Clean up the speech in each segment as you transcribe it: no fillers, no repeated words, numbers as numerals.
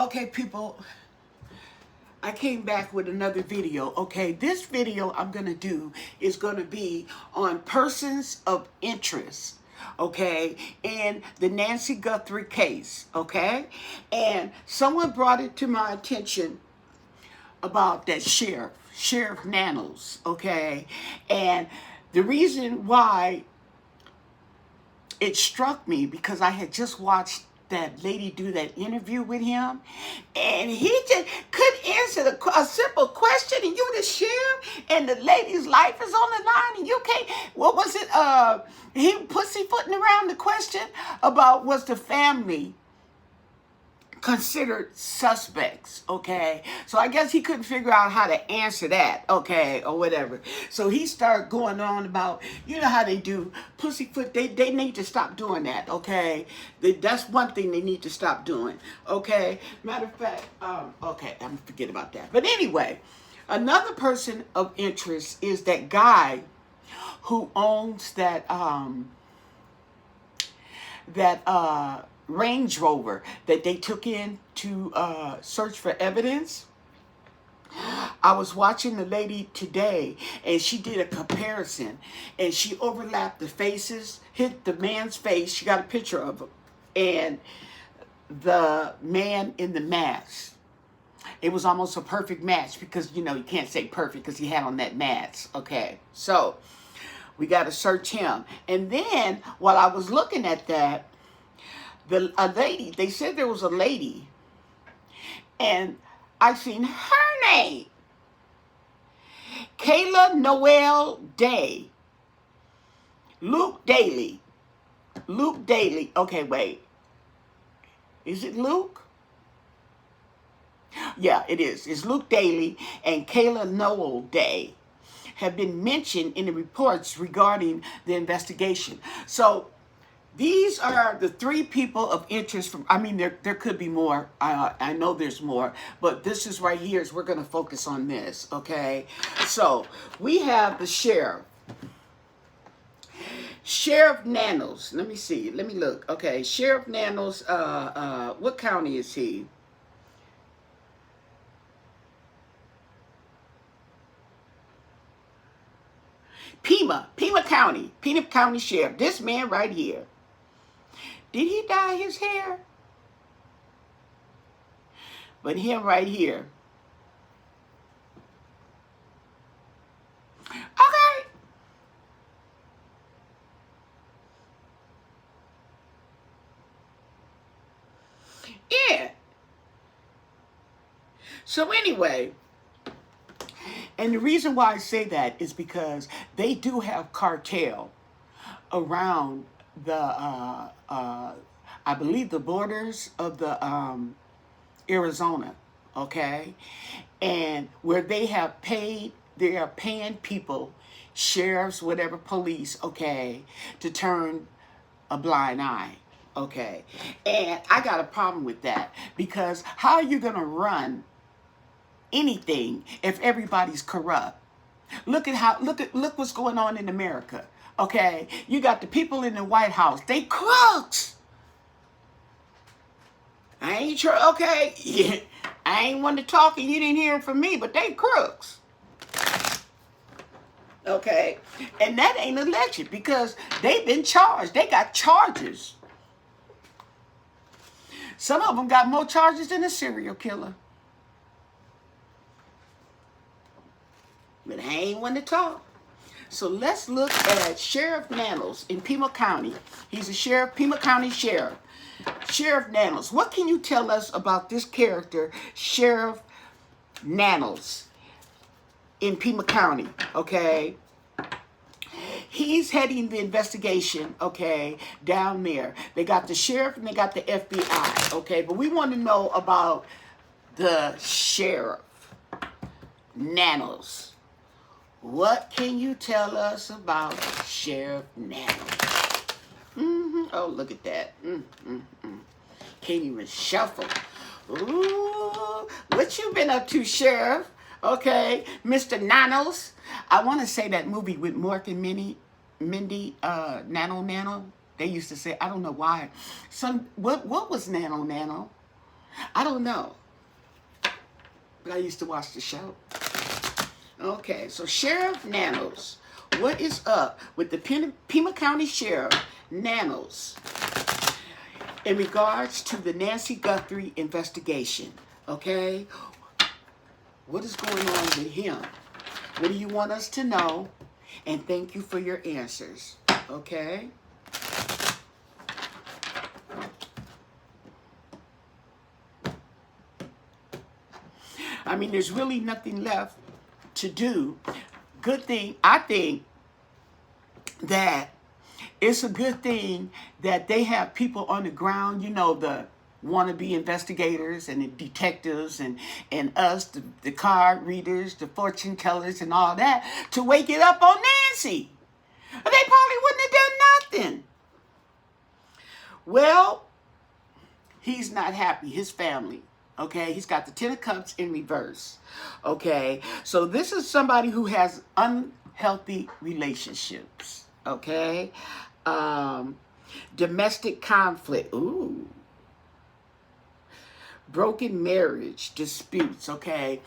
Okay, people, I came back with another video. Okay, this video I'm going to do is going to be on persons of interest. Okay, in the Nancy Guthrie case. Okay, and someone brought it to my attention about that Sheriff Nanos. Okay, and the reason why it struck me because I had just watched that lady do that interview with him, and he just couldn't answer a simple question, and you the sheriff, and the lady's life is on the line, and you can't. What was it? He pussyfooting around the question about was the family considered suspects, okay? So I guess he couldn't figure out how to answer that, okay, or whatever. So he started going on about, you know how they do, pussyfoot, they need to stop doing that, okay? That's one thing they need to stop doing, okay? Matter of fact, okay, I'm gonna forget about that. But anyway, another person of interest is that guy who owns that, Range Rover that they took in to search for evidence. I was watching the lady today, and she did a comparison, and she overlapped the faces, hit the man's face. She got a picture of him, and the man in the mask. It was almost a perfect match because, you know, you can't say perfect because he had on that mask. Okay, so we got to search him. And then while I was looking at that, a lady, they said there was a lady, and I seen her name, Kayla Noel Day, Luke Daly. Okay, wait. Is it Luke? Yeah, it is. It's Luke Daly and Kayla Noel Day have been mentioned in the reports regarding the investigation. So these are the three people of interest from, I mean, there could be more. I know there's more, but this is right here is we're going to focus on this, okay? So we have the sheriff. Sheriff Nanos. Let me see. Let me look. Okay, Sheriff Nanos, what county is he? Pima County Sheriff. This man right here. Did he dye his hair? But him right here. Okay. Yeah. So anyway, and the reason why I say that is because they do have cartel around the I believe the borders of the Arizona, okay, and where they are paying people, sheriffs, whatever, police, okay, to turn a blind eye, okay, and I got a problem with that because how are you gonna run anything if everybody's corrupt? Look what's going on in America. Okay, you got the people in the White House. They crooks. I ain't sure. Okay, yeah, I ain't one to talk, and you didn't hear it from me, but they crooks. Okay, and that ain't alleged because they've been charged. They got charges. Some of them got more charges than a serial killer. But I ain't one to talk. So let's look at Sheriff Nanos in Pima County. He's a sheriff, Pima County Sheriff. Sheriff Nanos. What can you tell us about this character, Sheriff Nanos, in Pima County? Okay. He's heading the investigation, okay, down there. They got the sheriff and they got the FBI, okay? But we want to know about the Sheriff Nanos. What can you tell us about Sheriff Nanos? Oh, look at that. Can't even shuffle. Ooh, what you been up to, Sheriff? Okay, Mr. Nanos. I want to say that movie with Mork and Mindy, Nano. They used to say, I don't know why. What was Nano? I don't know. But I used to watch the show. Okay, so Sheriff Nanos. What is up with the Pima County Sheriff Nanos in regards to the Nancy Guthrie investigation? Okay? What is going on with him? What do you want us to know? And thank you for your answers. Okay? I mean, there's really nothing left to do. Good thing, I think that it's a good thing that they have people on the ground, you know, the wannabe investigators and the detectives and us, the card readers, the fortune tellers and all that, to wake it up on Nancy. They probably wouldn't have done nothing. Well, he's not happy, his family. Okay, he's got the Ten of Cups in reverse. Okay, so this is somebody who has unhealthy relationships. Okay, domestic conflict. Ooh, broken marriage disputes. Okay,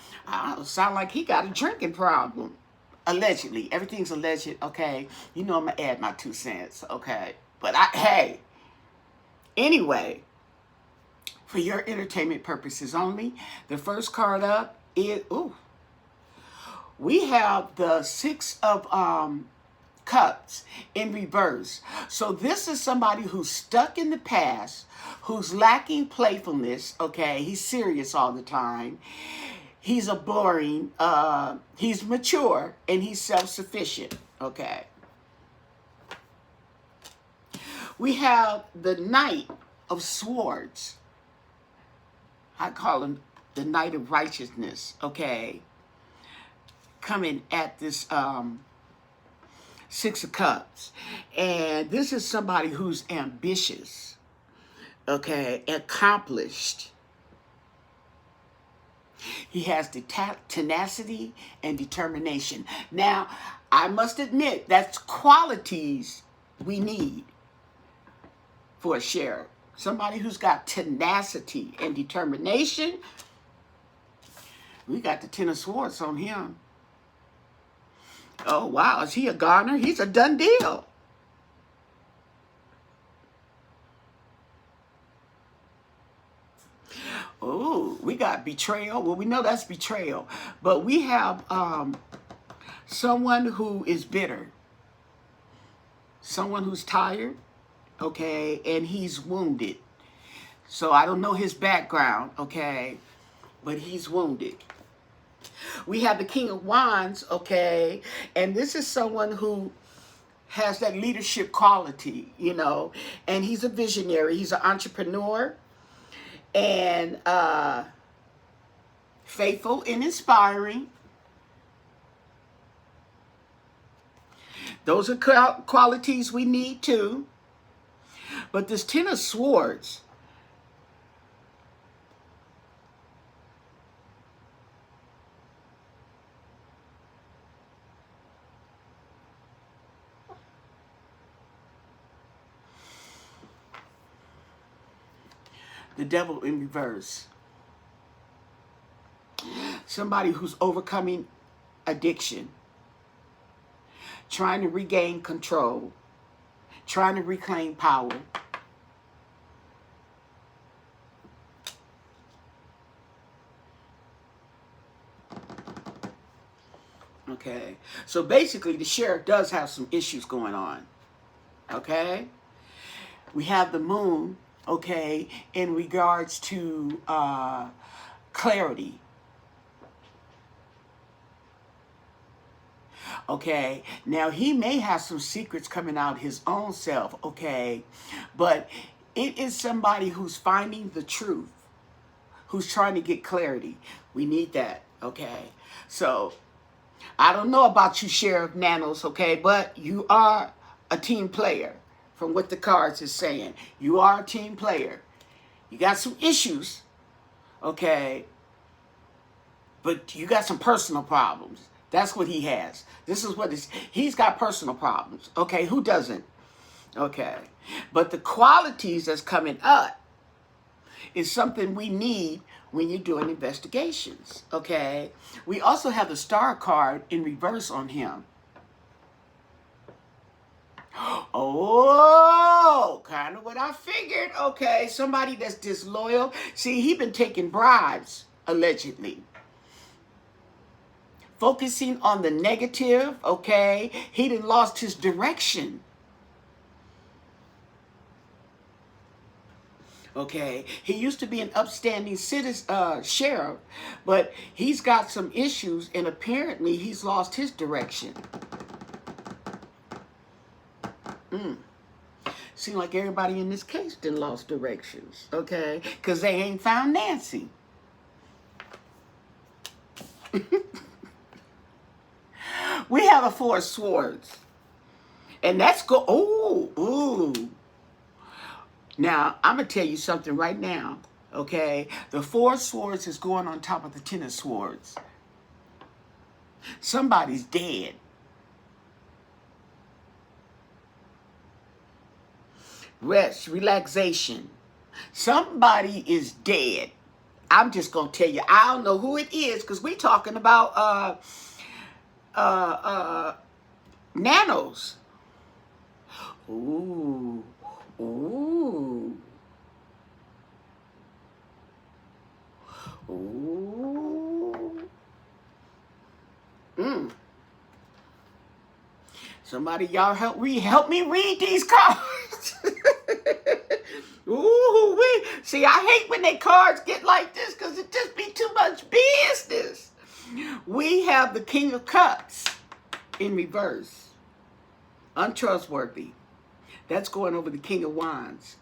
sound like he got a drinking problem. Allegedly, everything's alleged. Okay, you know I'm gonna add my 2 cents. Okay, but hey, anyway. For your entertainment purposes only, the first card up is, we have the 6 of Cups in reverse. So this is somebody who's stuck in the past, who's lacking playfulness, okay? He's serious all the time. He's a boring, he's mature, and he's self-sufficient, okay? We have the Knight of Swords. I call him the Knight of Righteousness, okay? Coming at this 6 of Cups. And this is somebody who's ambitious, okay? Accomplished. He has the tenacity and determination. Now, I must admit, that's qualities we need for a sheriff. Somebody who's got tenacity and determination. We got the 10 of Swords on him. Oh, wow. Is he a goner? He's a done deal. Oh, we got betrayal. Well, we know that's betrayal. But we have someone who is bitter. Someone who's tired. Okay, and he's wounded. So I don't know his background, okay, but he's wounded. We have the King of Wands, okay, and this is someone who has that leadership quality, you know, and he's a visionary. He's an entrepreneur and faithful and inspiring. Those are qualities we need too. But this 10 of Swords, the Devil in reverse. Somebody who's overcoming addiction, trying to regain control, trying to reclaim power. Okay, so basically the sheriff does have some issues going on. Okay, we have the Moon, okay, in regards to clarity. Okay, now he may have some secrets coming out his own self, okay, but it is somebody who's finding the truth, who's trying to get clarity. We need that, okay? So, I don't know about you, Sheriff Nanos, okay, but you are a team player from what the cards is saying. You are a team player. You got some issues, okay, but you got some personal problems. That's what he has. This is what he's got personal problems. Okay, who doesn't? Okay. But the qualities that's coming up is something we need when you're doing investigations, okay? We also have the star card in reverse on him. Oh, kind of what I figured. Okay, somebody that's disloyal. See, he been taking bribes, allegedly. Focusing on the negative, okay? He done lost his direction. Okay, he used to be an upstanding citizen, sheriff, but he's got some issues, and apparently he's lost his direction. Seems like everybody in this case done lost directions, okay? Because they ain't found Nancy. We have a Four of Swords. And that's ooh. Now, I'm going to tell you something right now, okay? The Four of Swords is going on top of the Ten of Swords. Somebody's dead. Rest, relaxation. Somebody is dead. I'm just going to tell you, I don't know who it is, because we're talking about nanos. Ooh. Ooh. Ooh. Somebody, y'all help me read these cards. Ooh, see, I hate when they cards get like this because it just be too much business. We have the King of Cups in reverse. Untrustworthy. That's going over the King of Wands.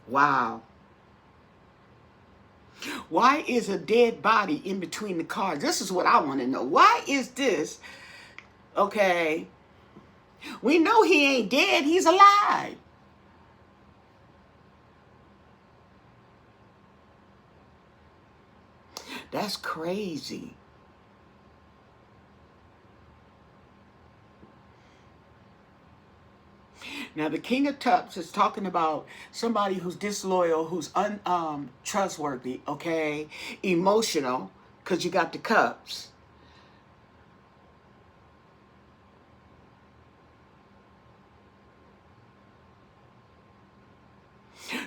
Wow. Why is a dead body in between the cards? This is what I want to know. Why is this? Okay. We know he ain't dead. He's alive. That's crazy. Now, the King of Cups is talking about somebody who's disloyal, who's untrustworthy, okay? Emotional, because you got the cups.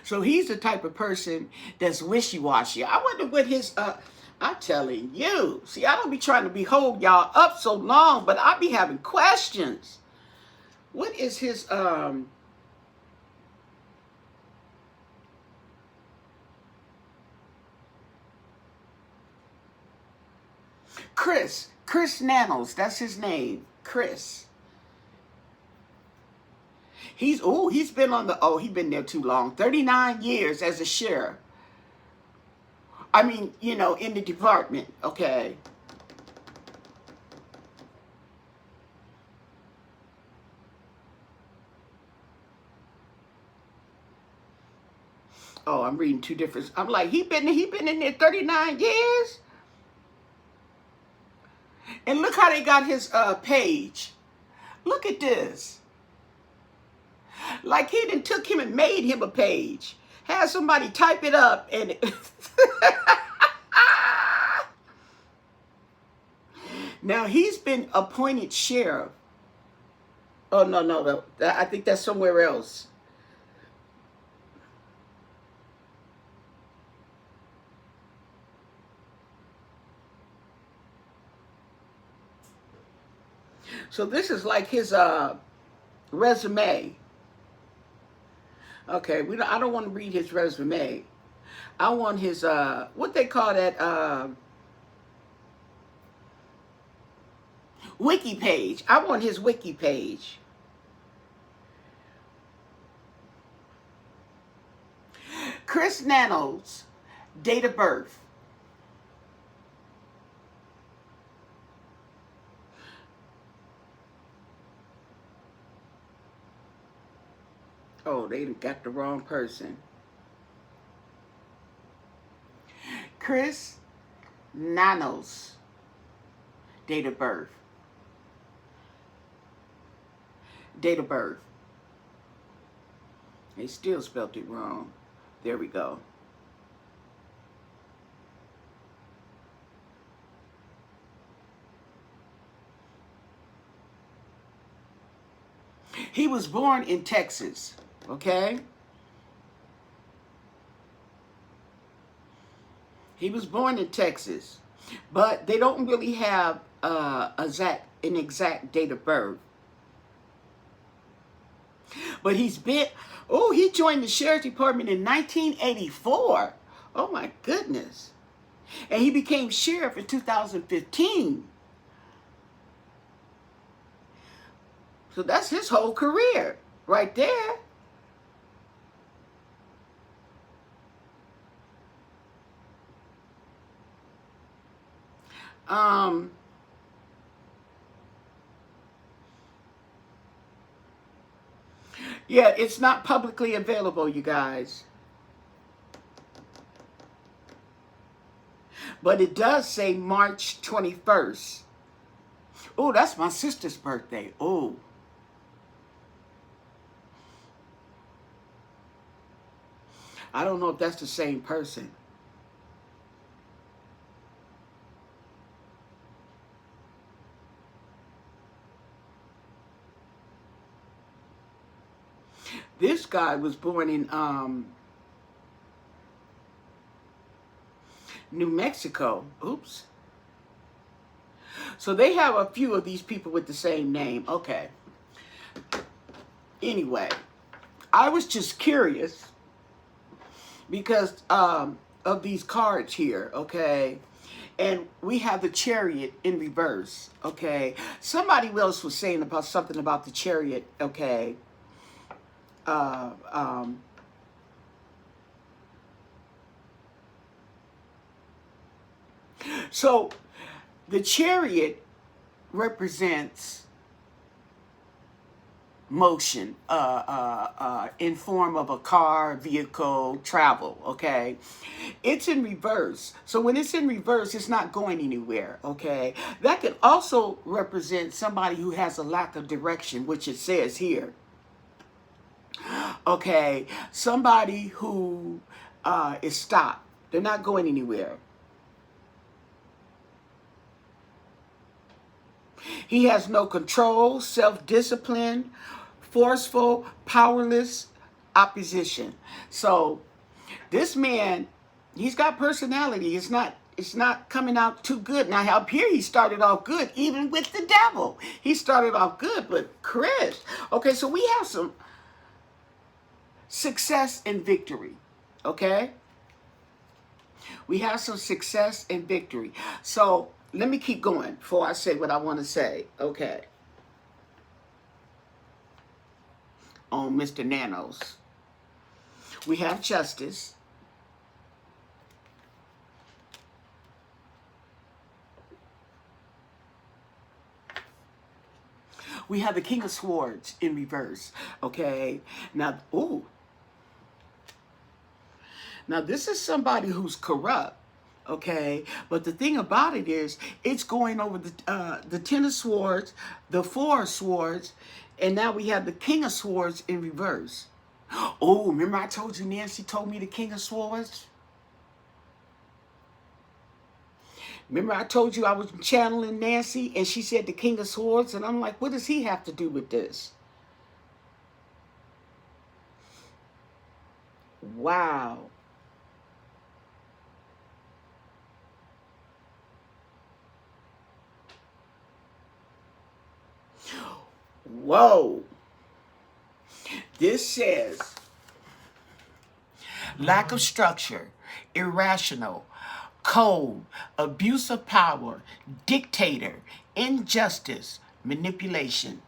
So he's the type of person that's wishy-washy. I wonder what his, I'm telling you. See, I don't be trying to hold y'all up so long, but I be having questions. What is his, Chris Nanos, that's his name, Chris. He's been on the, he's been there too long, 39 years as a sheriff. I mean, you know, in the department, okay. Oh, I'm reading two different, I'm like, he been in there 39 years? And look how they got his page. Look at this. Like he done took him and made him a page. Had somebody type it up and now he's been appointed sheriff. Oh, no. I think that's somewhere else. So this is like his resume. Okay, I don't want to read his resume. I want his what they call that wiki page. I want his wiki page. Chris Nanos, date of birth. Oh, they got the wrong person. Chris Nanos, date of birth. Date of birth. They still spelled it wrong. There we go. He was born in Texas, okay? He was born in Texas, but they don't really have an exact date of birth. But he joined the Sheriff's Department in 1984. Oh my goodness. And he became sheriff in 2015. So that's his whole career right there. Yeah, it's not publicly available, you guys. But it does say March 21st. Oh, that's my sister's birthday. Oh. I don't know if that's the same person. This guy was born in New Mexico. Oops. So they have a few of these people with the same name. Okay. Anyway, I was just curious because of these cards here, okay? And we have the Chariot in reverse, okay? Somebody else was saying about something about the Chariot, okay? So the Chariot represents motion in form of a car, vehicle, travel, okay? It's in reverse. So when it's in reverse, it's not going anywhere, okay? That can also represent somebody who has a lack of direction, which it says here. Okay, somebody who is stopped. They're not going anywhere. He has no control, self-discipline, forceful, powerless, opposition. So this man, he's got personality. It's not coming out too good. Now up here he started off good, even with the devil. He started off good, but Chris. Okay, so we have some success and victory. Okay? We have some success and victory. So let me keep going before I say what I want to say. Okay. On Mr. Nanos. We have justice. We have the King of Swords in reverse. Okay. Now, Now, this is somebody who's corrupt, okay? But the thing about it is, it's going over the Ten of Swords, the Four of Swords, and now we have the King of Swords in reverse. Oh, remember I told you Nancy told me the King of Swords? Remember I told you I was channeling Nancy, and she said the King of Swords, and I'm like, what does he have to do with this? Wow. Whoa. This says lack of structure, irrational, cold, abuse of power, dictator, injustice, manipulation.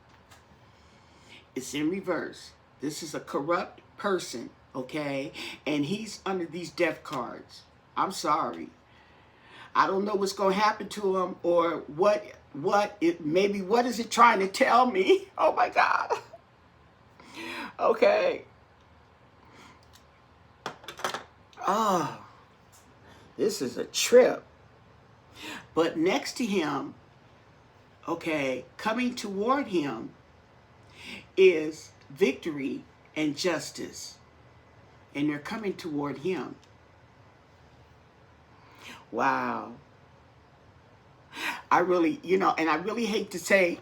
It's in reverse. This is a corrupt person, okay? And he's under these death cards. I'm sorry. I don't know what's going to happen to him or what is it trying to tell me? Oh my God. Okay. Oh, this is a trip. But next to him, okay, coming toward him is victory and justice. And they're coming toward him. Wow. I really, and I really hate to say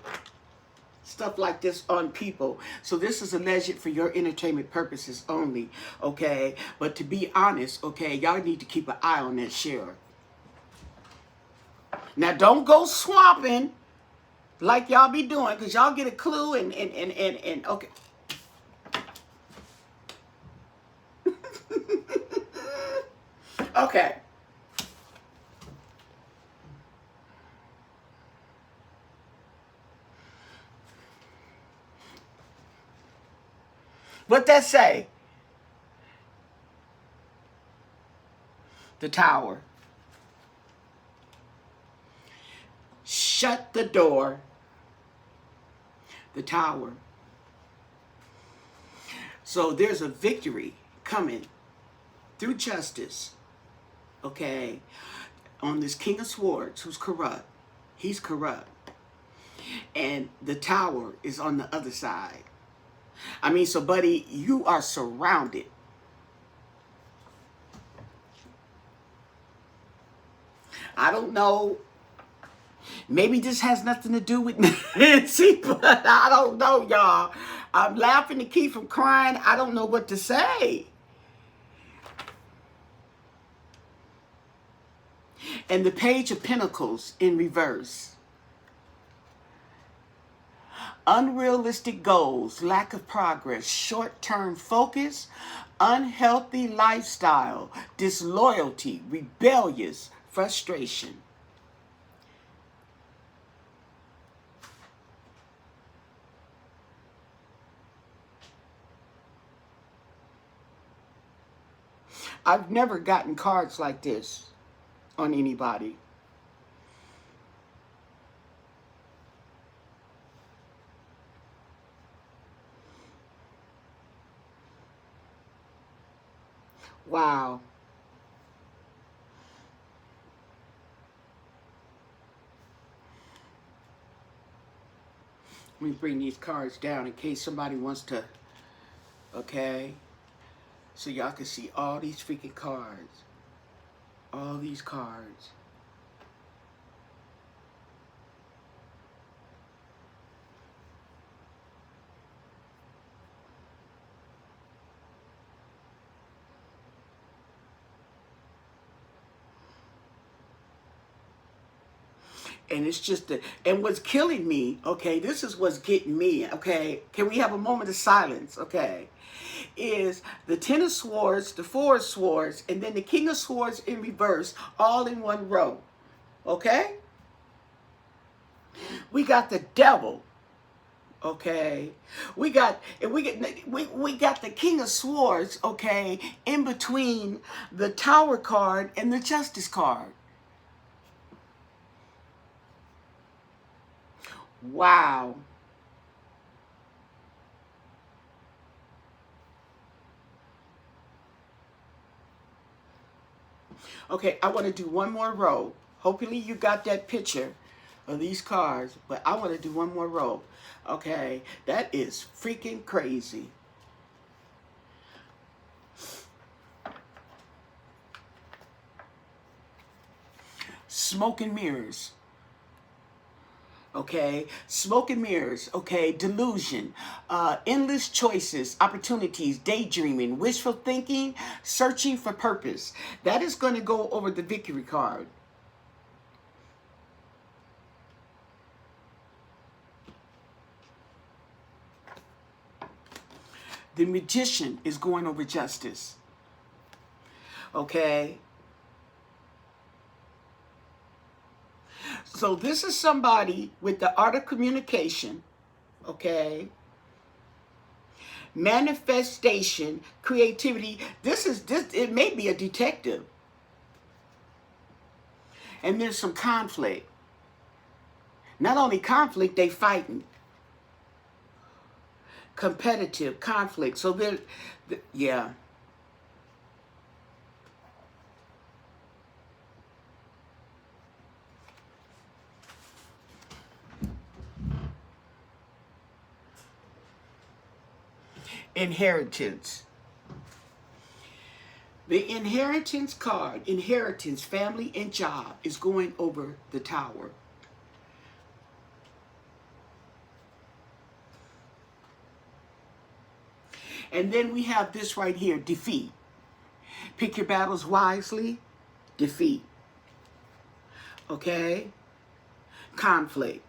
stuff like this on people. So this is alleged for your entertainment purposes only, okay? But to be honest, okay, y'all need to keep an eye on that sheriff. Now don't go swamping like y'all be doing, because y'all get a clue and okay. Okay. What that say? The tower. Shut the door. The tower. So there's a victory coming through justice, okay, on this King of Swords who's corrupt. He's corrupt. And the tower is on the other side. I mean, so buddy, you are surrounded. I don't know. Maybe this has nothing to do with Nancy, but I don't know, y'all. I'm laughing to keep from crying. I don't know what to say. And the Page of Pentacles in reverse. Unrealistic goals, lack of progress, short-term focus, unhealthy lifestyle, disloyalty, rebellious, frustration. I've never gotten cards like this on anybody. Wow. Let me bring these cards down in case somebody wants to, okay? So y'all can see all these freaking cards. All these cards. And it's just, and what's killing me, okay, this is what's getting me, okay? Can we have a moment of silence, okay? Is the Ten of Swords, the Four of Swords, and then the King of Swords in reverse, all in one row, okay? We got the Devil, okay? We got the King of Swords, okay, in between the Tower card and the Justice card. Wow. Okay, I want to do one more row. Hopefully you got that picture of these cards, but I want to do one more row. Okay, that is freaking crazy. Smoke and mirrors. Okay, smoke and mirrors, okay, delusion, endless choices, opportunities, daydreaming, wishful thinking, searching for purpose. That is going to go over the victory card. The Magician is going over justice. Okay. So this is somebody with the art of communication, okay? Manifestation, creativity. This, it may be a detective. And there's some conflict. Not only conflict, they fighting. Competitive conflict. So yeah. inheritance. The inheritance card, inheritance, family, and job, is going over the tower. And then we have this right here, defeat. Pick your battles wisely, defeat. Okay? Conflict.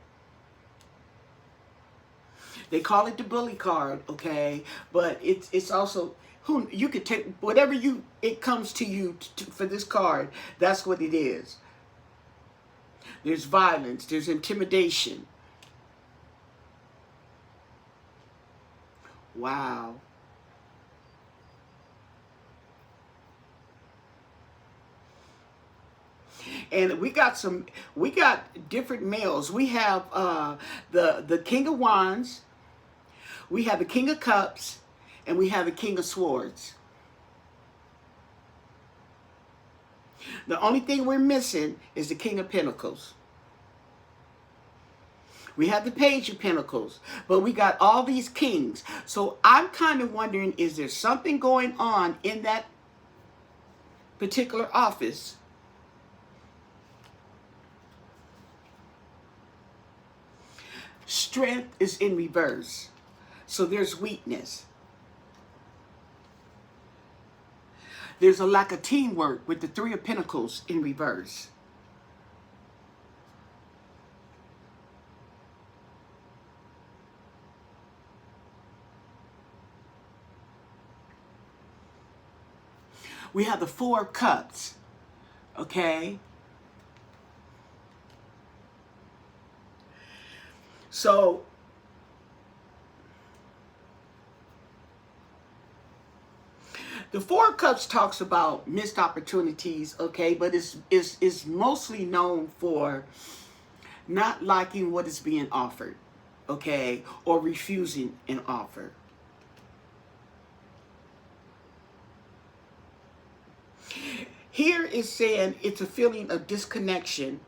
They call it the bully card, okay? But it's also, who you could take whatever it comes to you for this card. That's what it is. There's violence, there's intimidation. Wow. And we got different males. We have the King of Wands, we have the King of Cups, and we have the King of Swords. The only thing we're missing is the King of Pentacles. We have the Page of Pentacles, but we got all these kings. So I'm kind of wondering, is there something going on in that particular office? Strength is in reverse. So there's weakness. There's a lack of teamwork with the Three of Pentacles in reverse. We have the Four of Cups. Okay? So the Four of Cups talks about missed opportunities, okay, but it's mostly known for not liking what is being offered, okay, or refusing an offer. Here is saying it's a feeling of disconnection,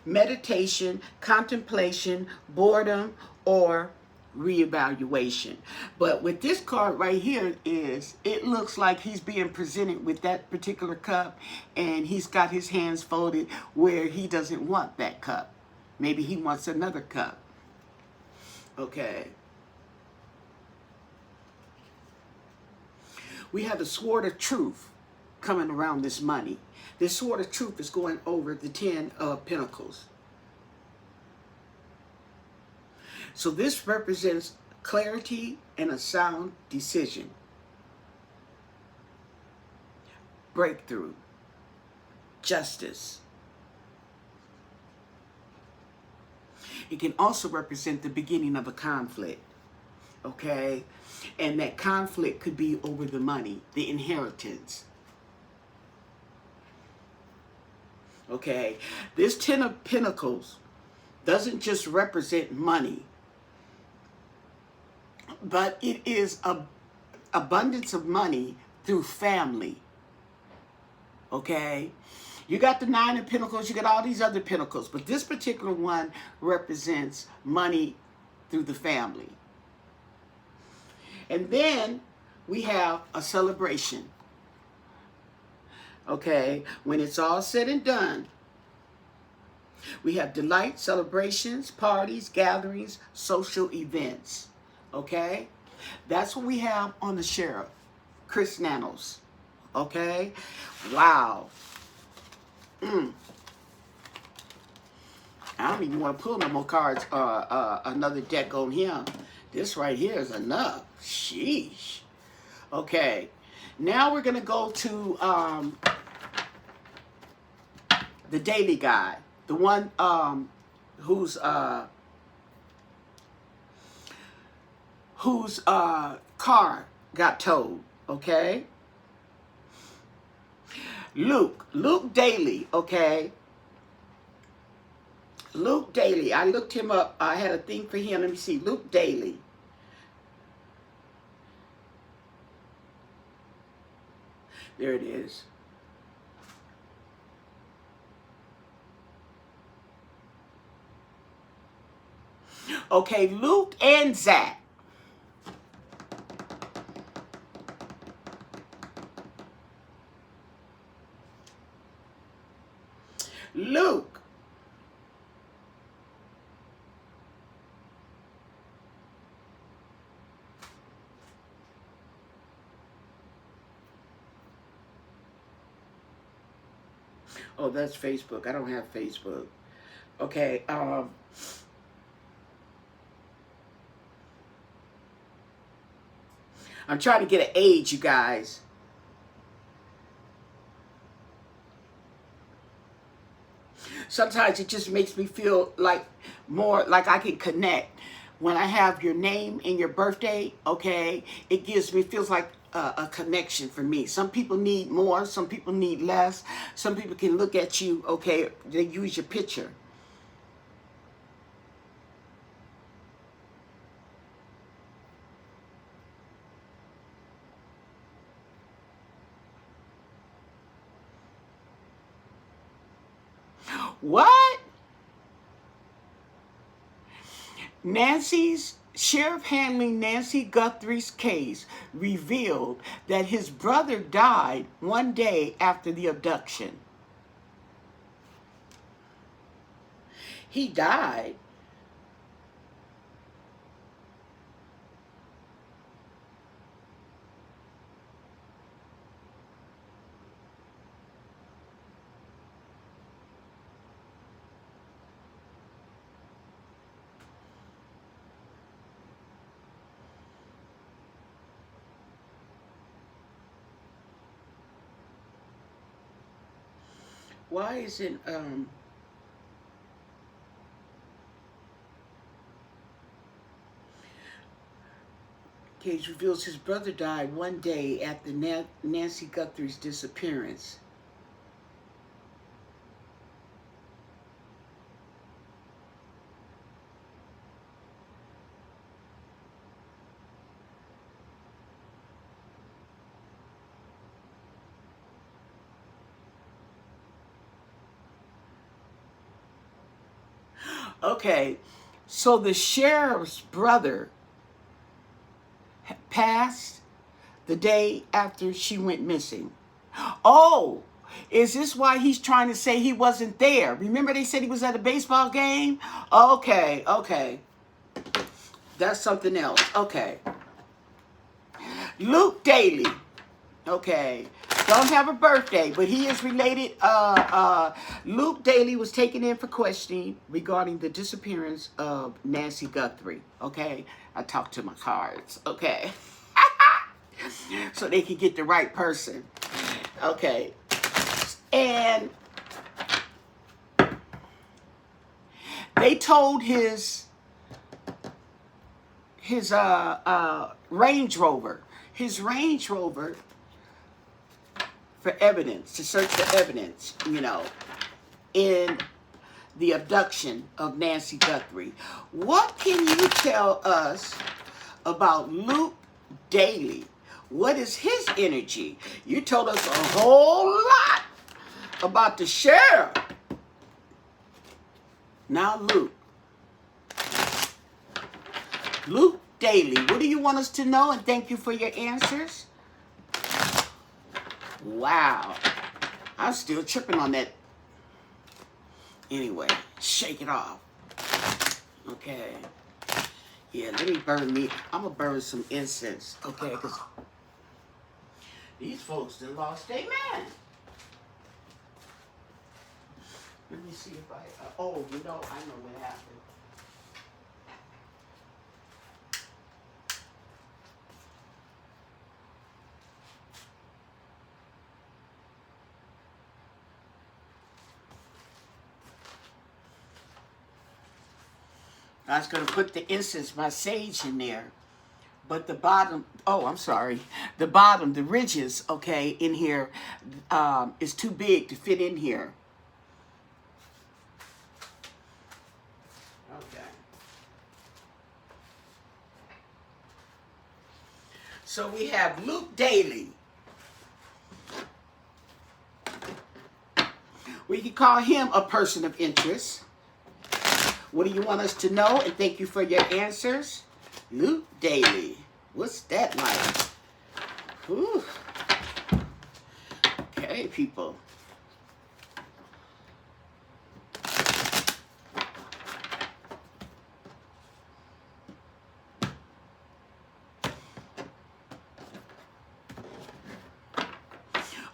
meditation, contemplation, boredom, or reevaluation. But with this card right here it looks like he's being presented with that particular cup, and he's got his hands folded where he doesn't want that cup. Maybe he wants another cup. Okay. We have the Sword of Truth coming around this money. This Sword of Truth is going over the Ten of Pentacles. So this represents clarity and a sound decision. Breakthrough. Justice. It can also represent the beginning of a conflict. Okay? And that conflict could be over the money, the inheritance. Okay? This Ten of Pentacles doesn't just represent money, but it is abundance of money through family. Okay? You got the Nine of Pentacles, you got all these other pentacles, but this particular one represents money through the family. And then we have a celebration. Okay? When it's all said and done, we have delight, celebrations, parties, gatherings, social events. Okay? That's what we have on the Sheriff, Chris Nanos. Okay? Wow. I don't even want to pull no more cards, another deck on him. This right here is enough. Sheesh. Okay. Now we're going to go to the daily guide. The one whose car got towed, okay? Luke Daly, okay? Luke Daly, I looked him up. I had a thing for him. Let me see, Luke Daly. There it is. Okay, Luke and Zach. Oh, that's Facebook. I don't have Facebook. Okay. I'm trying to get an age, you guys. Sometimes it just makes me feel like more like I can connect when I have your name and your birthday. Okay, it gives me, feels like a connection for me. Some people need more, some people need less. Some people can look at you, okay, they use your picture. What? Nancy's Sheriff handling Nancy Guthrie's case revealed that his brother died one day after the abduction. He died. Why isn't case reveals his brother died one day after Nancy Guthrie's disappearance. Okay, so the sheriff's brother passed the day after she went missing. Oh, is this why he's trying to say he wasn't there? Remember they said he was at a baseball game? Okay, okay. That's something else. Okay. Luke Daly. Okay. Don't have a birthday, but he is related. Luke Daly was taken in for questioning regarding the disappearance of Nancy Guthrie. Okay. I talked to my cards. Okay. So they could get the right person. Okay. And they told his Range Rover, for evidence, to search for evidence, in the abduction of Nancy Guthrie. What can you tell us about Luke Daly? What is his energy? You told us a whole lot about the sheriff. Now, Luke Daly, what do you want us to know? And thank you for your answers. Wow. I'm still tripping on that. Anyway, shake it off. Okay. Yeah, let me burn me. I'm going to burn some incense. Okay, because these folks done lost their man. Let me see if I... I know what happened. I was going to put the incense, my sage in there. But the bottom, the ridges, okay, in here is too big to fit in here. Okay. So we have Luke Daly. We can call him a person of interest. What do you want us to know? And thank you for your answers. Luke Daly. What's that like? Whew. Okay, people.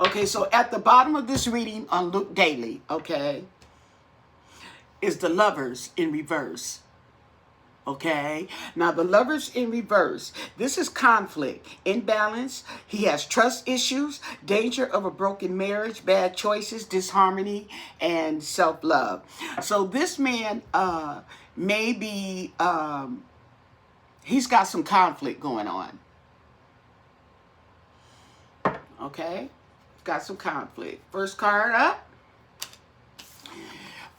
Okay, so at the bottom of this reading on Luke Daily, okay, is the lovers in reverse. Okay, now the lovers in reverse. This is conflict, imbalance. He has trust issues, danger of a broken marriage, bad choices, disharmony, and self-love. So this man may be, he's got some conflict going on. Okay, got some conflict. First card up.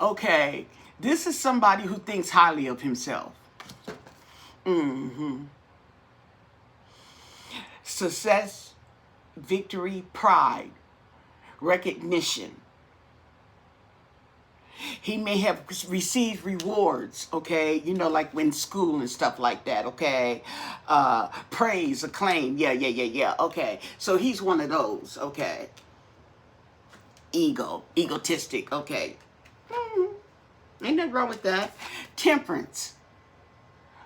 Okay, this is somebody who thinks highly of himself. Success, victory, pride, recognition. He may have received rewards, okay? You know, like in school and stuff like that, okay? Praise, acclaim, yeah, okay. So he's one of those, okay? Egotistic, okay. Ain't nothing wrong with that. Temperance.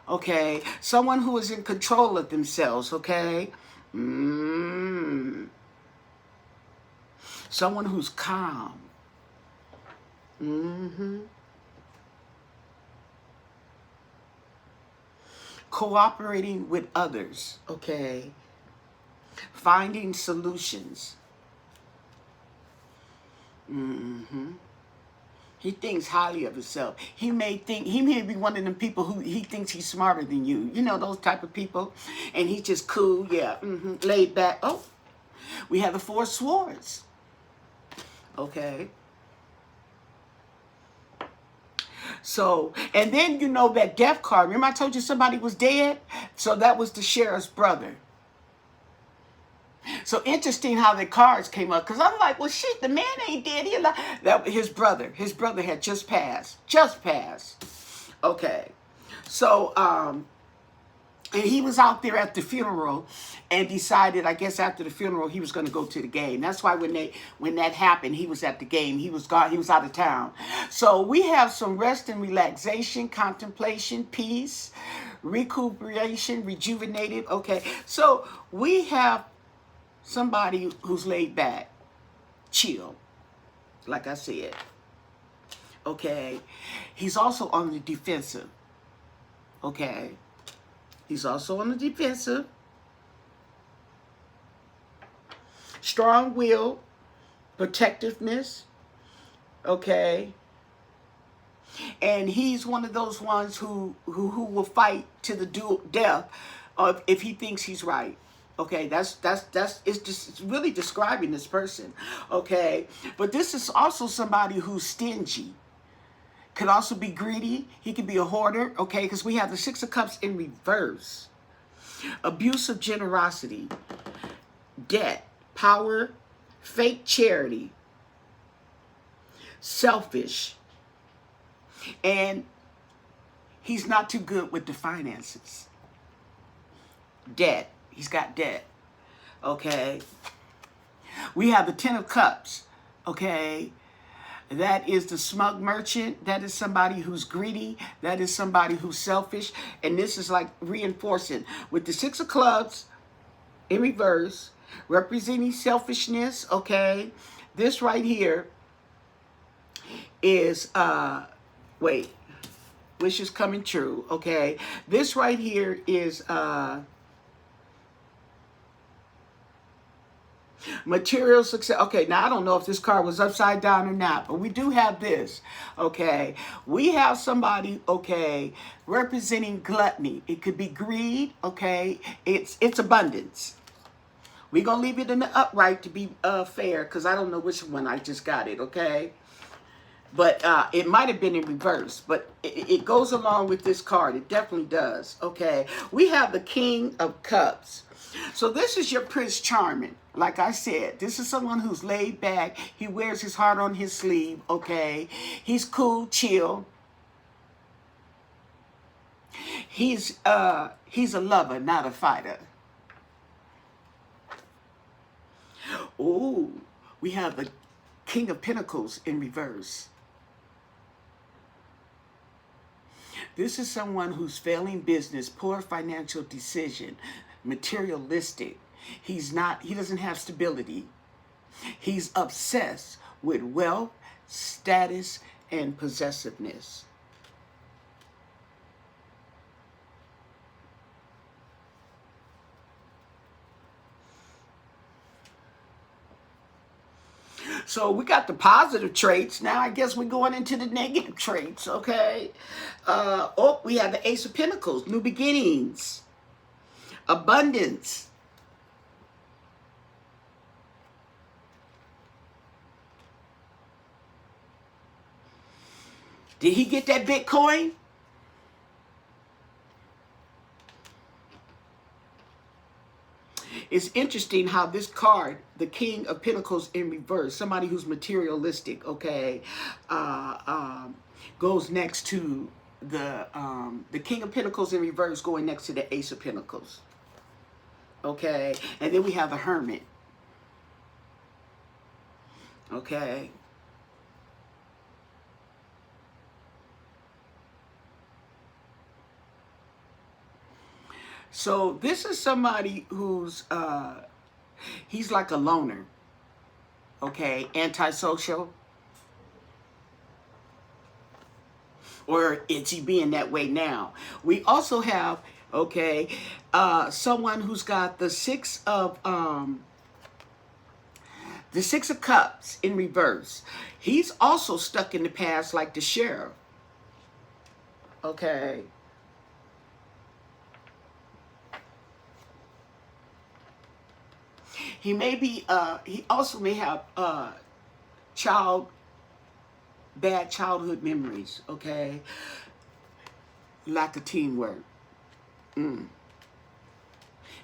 Okay, someone who is in control of themselves, okay? Someone who's calm. Cooperating with others, okay? Finding solutions. He thinks highly of himself. He may be one of them people who he thinks he's smarter than you. You know, those type of people. And he's just cool, yeah, laid back. Oh, we have the Four of Swords. Okay. So, and then you know that death card. Remember I told you somebody was dead? So that was the sheriff's brother. So interesting how the cards came up, because I'm like, well, shit, the man ain't dead. He alive. That his brother had just passed. Okay, so and he was out there at the funeral, and decided, I guess after the funeral, he was going to go to the game. That's why when that happened, he was at the game. He was gone. He was out of town. So we have some rest and relaxation, contemplation, peace, recuperation, rejuvenated. Okay, so we have somebody who's laid back, chill, like I said. Okay, he's also on the defensive. Okay, he's also on the defensive. Strong will, protectiveness. Okay, and he's one of those ones who will fight to the death if he thinks he's right. Okay, it's really describing this person. Okay, but this is also somebody who's stingy. Could also be greedy. He could be a hoarder. Okay, because we have the Six of Cups in reverse. Abuse of generosity, debt, power, fake charity, selfish, and he's not too good with the finances. Debt. He's got debt. Okay. We have the Ten of Cups. Okay. That is the smug merchant. That is somebody who's greedy. That is somebody who's selfish. And this is like reinforcing with the Six of Clubs in reverse, representing selfishness. Okay. This right here is, wish is coming true. Okay. This right here is, material success. Okay, now I don't know if this card was upside down or not, but we do have this. Okay, we have somebody, okay, representing gluttony. It could be greed. Okay, it's abundance. We're gonna leave it in the upright to be fair, because I don't know which one I just got it. Okay, but it might have been in reverse, but it goes along with this card. It definitely does. Okay, we have the King of Cups. So this is your Prince Charming. Like I said, this is someone who's laid back. He wears his heart on his sleeve, okay? He's cool, chill. He's a lover, not a fighter. Oh, we have the King of Pentacles in reverse. This is someone who's failing business, poor financial decision, materialistic. He doesn't have stability. He's obsessed with wealth, status, and possessiveness. So we got the positive traits. Now I guess we're going into the negative traits, okay? Oh, we have the Ace of Pentacles, new beginnings, abundance. Did he get that Bitcoin? It's interesting how this card, the King of Pentacles in reverse, somebody who's materialistic, okay, goes next to the King of Pentacles in reverse, going next to the Ace of Pentacles, okay, and then we have the Hermit, okay. So this is somebody who's he's like a loner, okay, antisocial, or is he being that way now? We also have, okay, someone who's got the Six of Cups in reverse. He's also stuck in the past like the Sheriff, okay. He may be, he also may have bad childhood memories, okay? Lack of teamwork.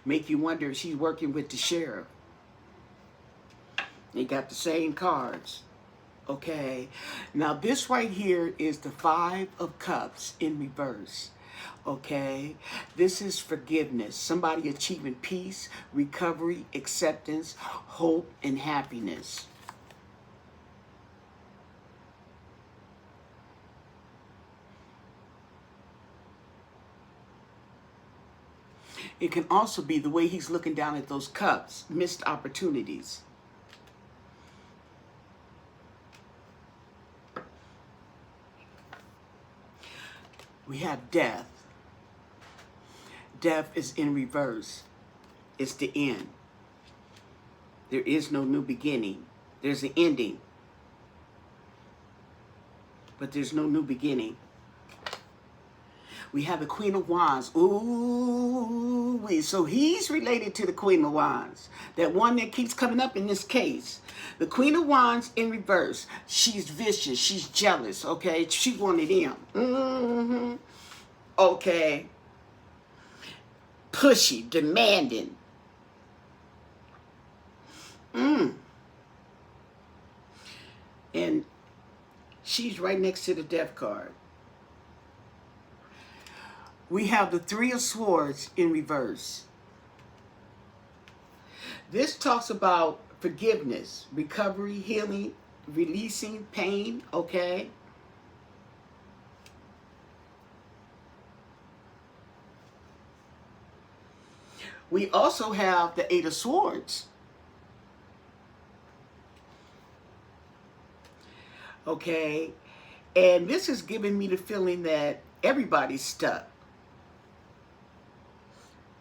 Make you wonder if she's working with the Sheriff. They got the same cards, okay? Now this right here is the Five of Cups in reverse. Okay, this is forgiveness. Somebody achieving peace, recovery, acceptance, hope, and happiness. It can also be the way he's looking down at those cups, missed opportunities. We have death. Death is in reverse. It's the end. There is no new beginning. There's an ending, but there's no new beginning. We have the Queen of Wands. Ooh, so he's related to the Queen of Wands. That one that keeps coming up in this case. The Queen of Wands in reverse. She's vicious. She's jealous, okay? She wanted him. Okay. Pushy, demanding. And she's right next to the Death card. We have the Three of Swords in reverse. This talks about forgiveness, recovery, healing, releasing pain, okay? We also have the Eight of Swords. Okay? And this is giving me the feeling that everybody's stuck.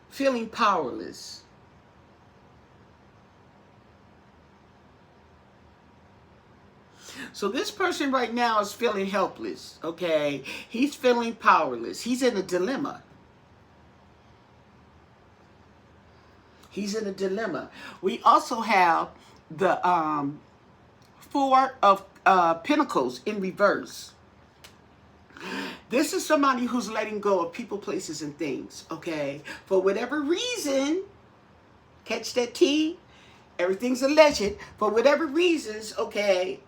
Feeling powerless. So this person right now is feeling helpless, okay? He's feeling powerless. He's in a dilemma. He's in a dilemma. We also have the Four of Pentacles in reverse. This is somebody who's letting go of people, places, and things, okay? For whatever reason, catch that T, everything's alleged. For whatever reasons, okay,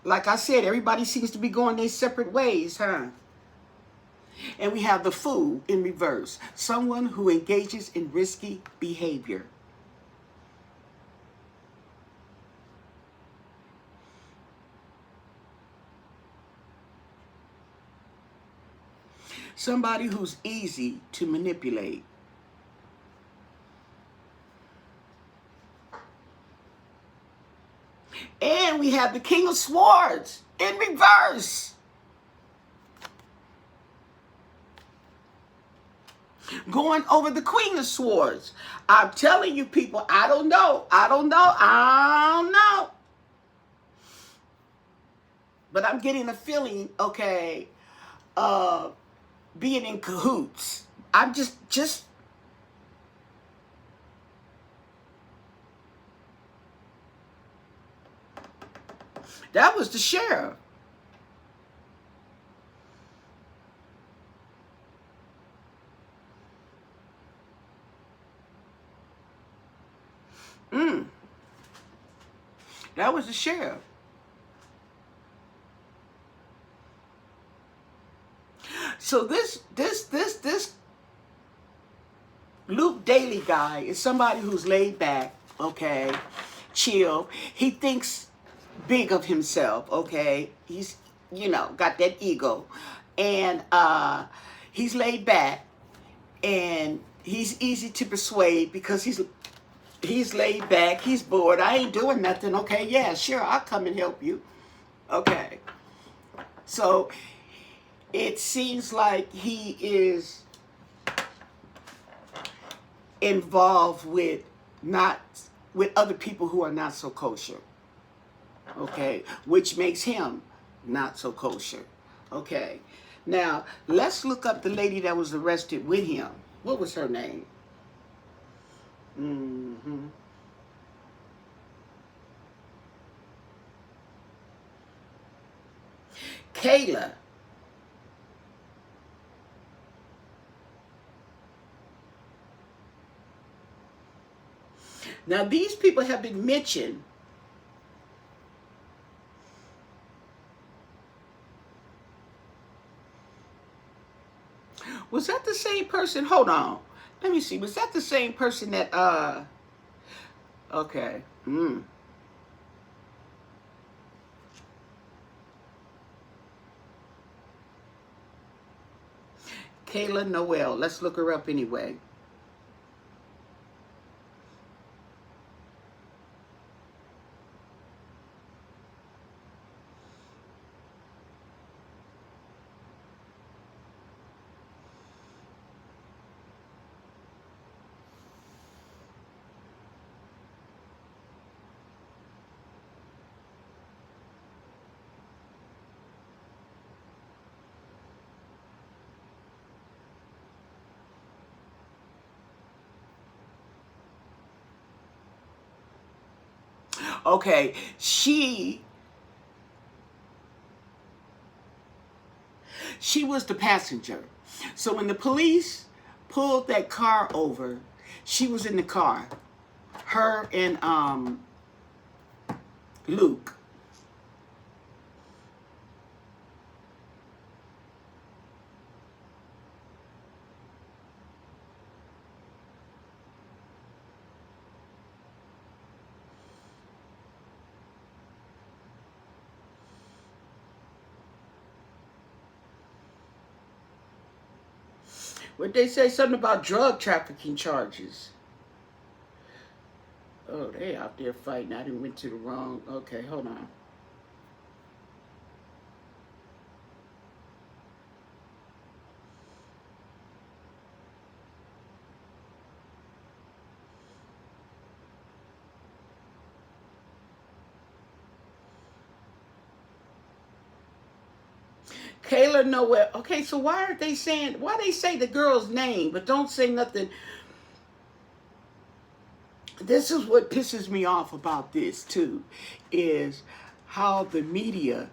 like I said, everybody seems to be going their separate ways, huh? And we have the Fool in reverse. Someone who engages in risky behavior. Somebody who's easy to manipulate. we have the King of Swords in reverse. Going over the Queen of Swords. I'm telling you people, I don't know. But I'm getting a feeling, okay, being in cahoots. I'm just that was the sheriff. That was the sheriff. So this Luke Daly guy is somebody who's laid back, okay, chill. He thinks big of himself, okay. He's, you know, got that ego, and he's laid back, and he's easy to persuade because he's laid back. He's bored. I ain't doing nothing. Okay, yeah, sure, I'll come and help you. Okay, so it seems like he is involved with other people who are not so kosher. Okay, which makes him not so kosher. Okay, now let's look up the lady that was arrested with him. What was her name? Kayla. Now these people have been mentioned. Was that the same person? Hold on. Let me see. Was that the same person that okay. Kayla Noel. Let's look her up anyway. Okay, she was the passenger. So when the police pulled that car over, she was in the car. Her and Luke. What they say something about drug trafficking charges. Oh, they out there fighting. I didn't went to the wrong. Okay, hold on. Kayla Noel. Okay, so why are they saying, why they say the girl's name, but don't say nothing? This is what pisses me off about this too, is how the media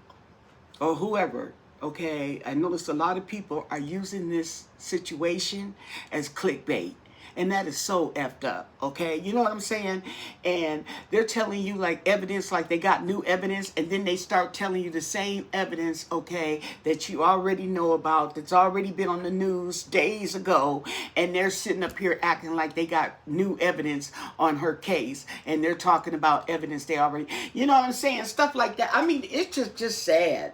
or whoever, okay, I noticed a lot of people are using this situation as clickbait. And that is so effed up, okay? You know what I'm saying? And they're telling you like evidence, like they got new evidence, and then they start telling you the same evidence, okay, that you already know about, that's already been on the news days ago, and they're sitting up here acting like they got new evidence on her case, and they're talking about evidence they already, you know what I'm saying? Stuff like that. I mean, it's just sad.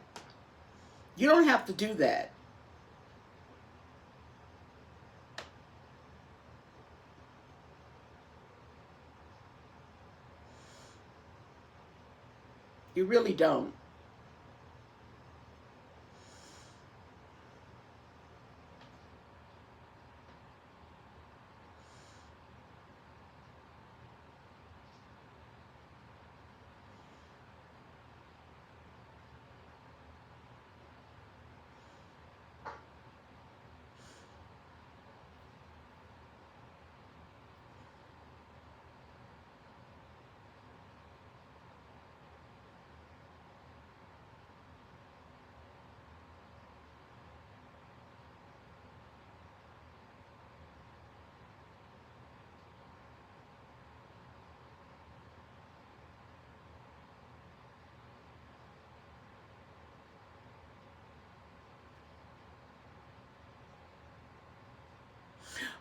You don't have to do that. You really don't.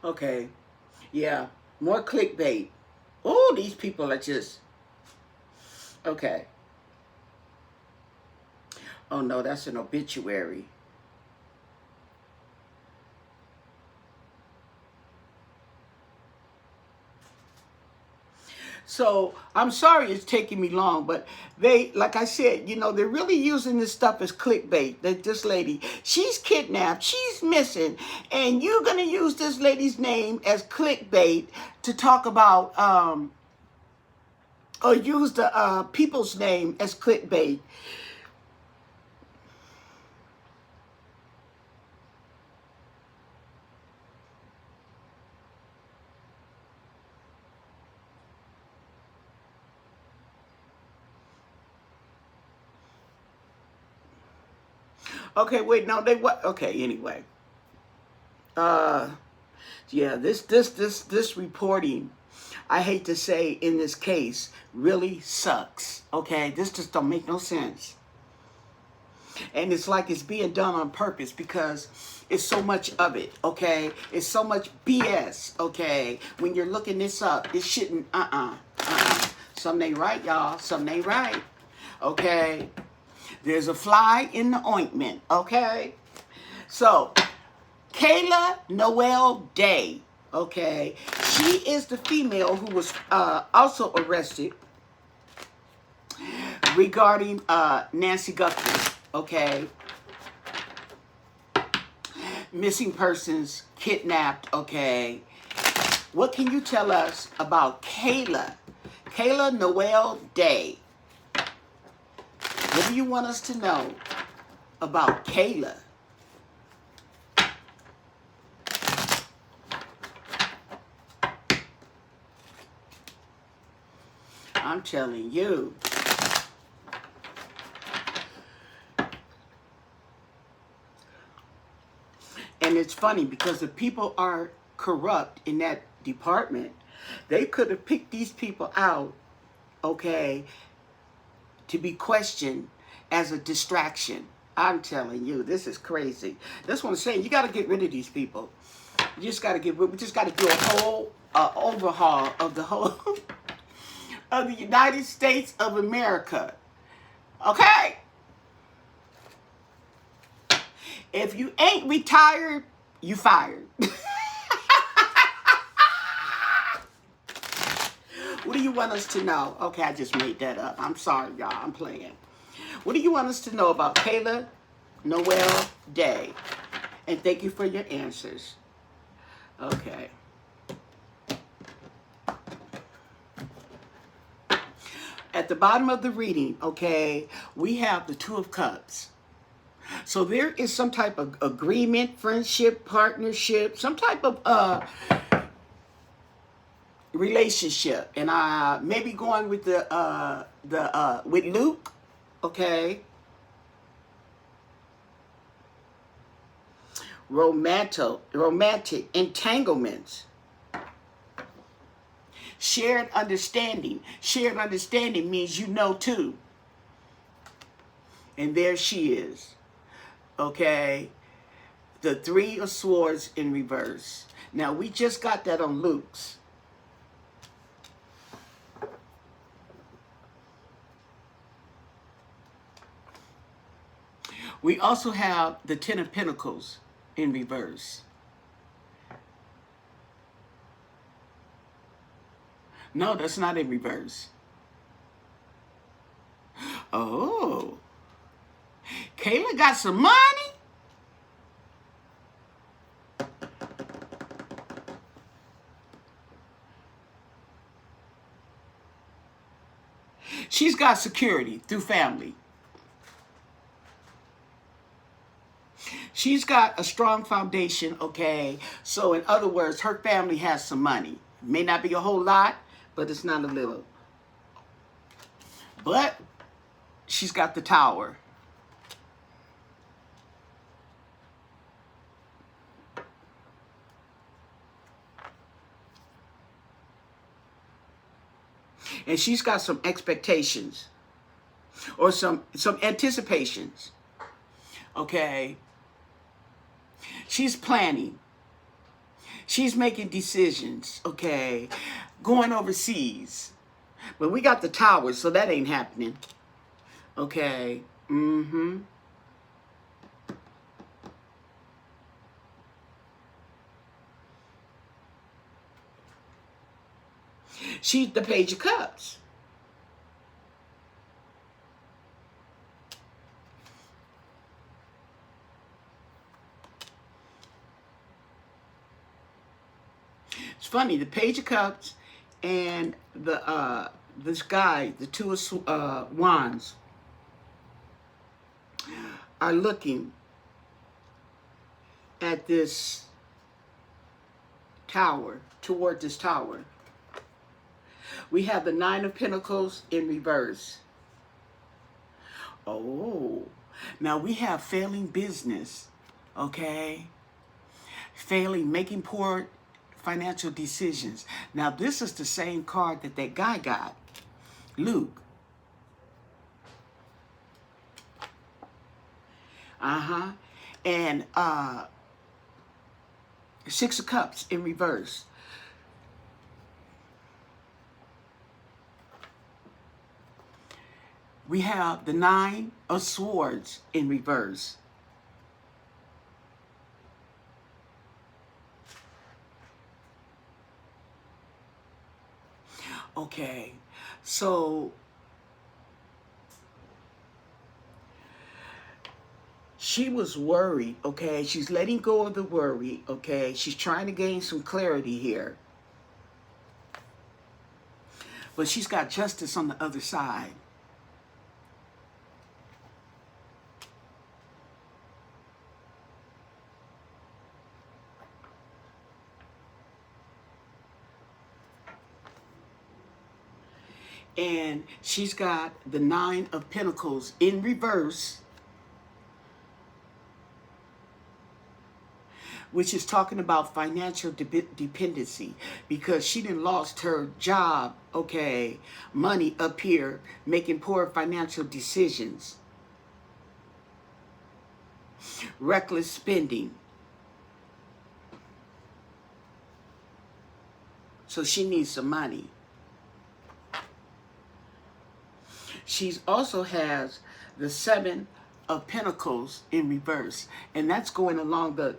Okay. Yeah. More clickbait. Oh, these people are just okay. Oh no, that's an obituary. So I'm sorry it's taking me long, but they, like I said, you know, they're really using this stuff as clickbait. That this lady, she's kidnapped, she's missing, and you're gonna use this lady's name as clickbait to talk about, or use the people's name as clickbait. Okay, wait, no, they what? Okay, anyway. Uh, yeah, this reporting, I hate to say in this case, really sucks. Okay, this just don't make no sense. And it's like it's being done on purpose because it's so much of it, okay? It's so much BS, okay? When you're looking this up, it shouldn't, Something ain't right, y'all. Something ain't right, okay? There's a fly in the ointment, okay? So, Kayla Noel Day, okay? She is the female who was also arrested regarding Nancy Guthrie, okay? Missing persons, kidnapped, okay? What can you tell us about Kayla? Kayla Noel Day. What do you want us to know about Kayla? I'm telling you. And it's funny because if people are corrupt in that department, they could have picked these people out, okay, to be questioned as a distraction. I'm telling you, this is crazy. That's what I'm saying. You got to get rid of these people. You just got to get rid. We just got to do a whole overhaul of the whole of the United States of America. Okay? If you ain't retired, you fired. What do you want us to know? Okay, I just made that up. I'm sorry, y'all. I'm playing. What do you want us to know about Kayla Noel Day? And thank you for your answers. Okay. At the bottom of the reading, okay, we have the Two of Cups. So there is some type of agreement, friendship, partnership, some type of relationship, and I maybe going with the with Luke, okay. Romantic entanglements. Shared understanding. Shared understanding means you know too. And there she is. Okay. The Three of Swords in reverse. Now we just got that on Luke's. We also have the Ten of Pentacles in reverse. No, that's not in reverse. Oh, Kayla got some money? She's got security through family. She's got a strong foundation, okay? So in other words, her family has some money. May not be a whole lot, but it's not a little. But she's got the tower. And she's got some expectations or some anticipations. Okay? She's planning. She's making decisions, okay? Going overseas. But we got the tower, so that ain't happening. Okay? Mm-hmm. She's the Page of Cups. It's funny, the Page of Cups and the this guy, the Two of Wands, are looking at this tower, toward this tower. We have the Nine of Pentacles in reverse. Oh, now we have failing business, okay? Failing, making poor financial decisions. Now this is the same card that that guy got, Luke. And Six of Cups in reverse. We have the Nine of Swords in reverse. Okay, so she was worried, okay? She's letting go of the worry, okay? She's trying to gain some clarity here. But she's got justice on the other side. And she's got the Nine of Pentacles in reverse, which is talking about financial dependency, because she done lost her job, okay, money up here, making poor financial decisions, reckless spending. So she needs some money. She also has the Seven of Pentacles in reverse, and that's going along the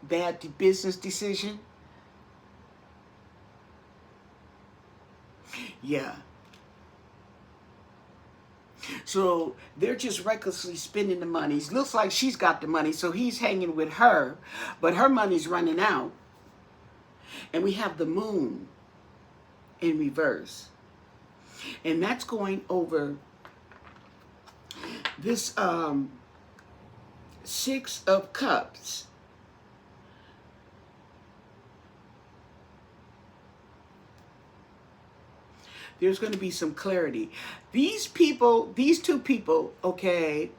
bad business decision. Yeah. So they're just recklessly spending the money. It looks like she's got the money, so he's hanging with her, but her money's running out. And we have the Moon in reverse. And that's going over this Six of Cups. There's going to be some clarity. These people, these two people, okay,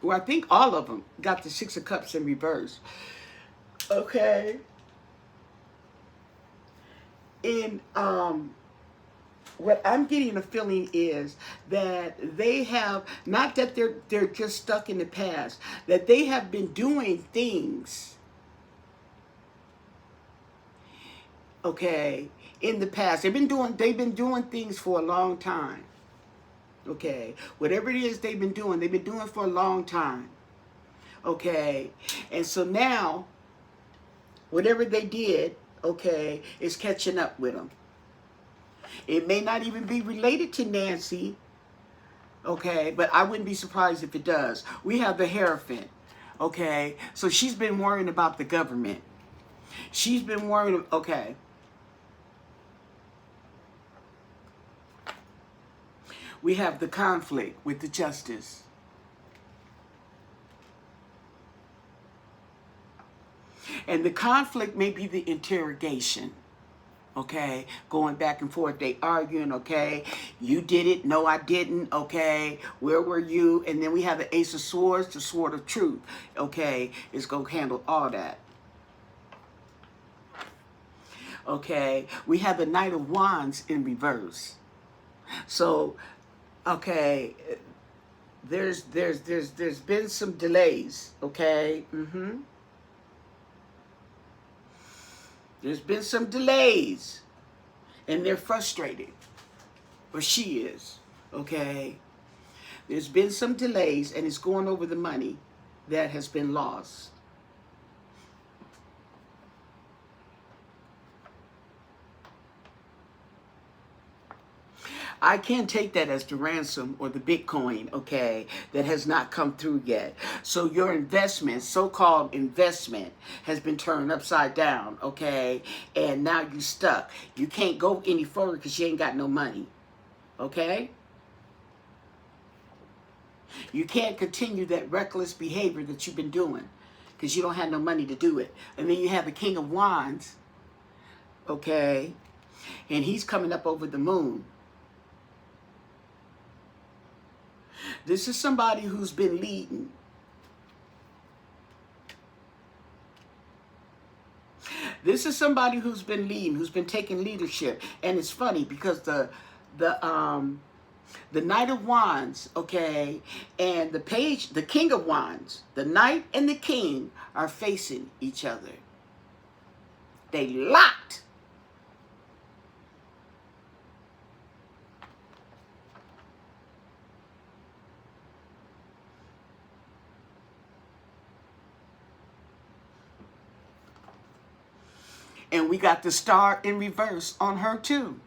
well, I think all of them got the Six of Cups in reverse. Okay. And what I'm getting a feeling is that they have, not that they're just stuck in the past, that they have been doing things, okay, in the past. They've been doing things for a long time. Okay, whatever it is they've been doing for a long time. Okay, and so now, whatever they did, okay, is catching up with them. It may not even be related to Nancy, Okay, but I wouldn't be surprised if it does. We have the Hierophant. Okay, so she's been worrying about the government. She's been worried. Okay. We have the conflict with the justice. And the conflict may be the interrogation. Okay, going back and forth, they arguing, okay, you did it, no I didn't, okay, where were you? And then we have the Ace of Swords, the Sword of Truth, okay, it's going to handle all that. Okay, we have the Knight of Wands in reverse. So, okay, there's been some delays, okay? There's been some delays, and they're frustrated, or she is, okay? There's been some delays, and it's going over the money that has been lost. I can't take that as the ransom or the Bitcoin, okay, that has not come through yet. So your investment, so-called investment, has been turned upside down, okay, and now you're stuck. You can't go any further because you ain't got no money, okay? You can't continue that reckless behavior that you've been doing because you don't have no money to do it. And then you have the King of Wands, okay, and he's coming up over the moon. This is somebody who's been leading. This is somebody who's been leading, who's been taking leadership. And it's funny because the Knight of Wands, okay, and the King of Wands, the Knight and the King are facing each other. They locked. And we got the Star in reverse on her too.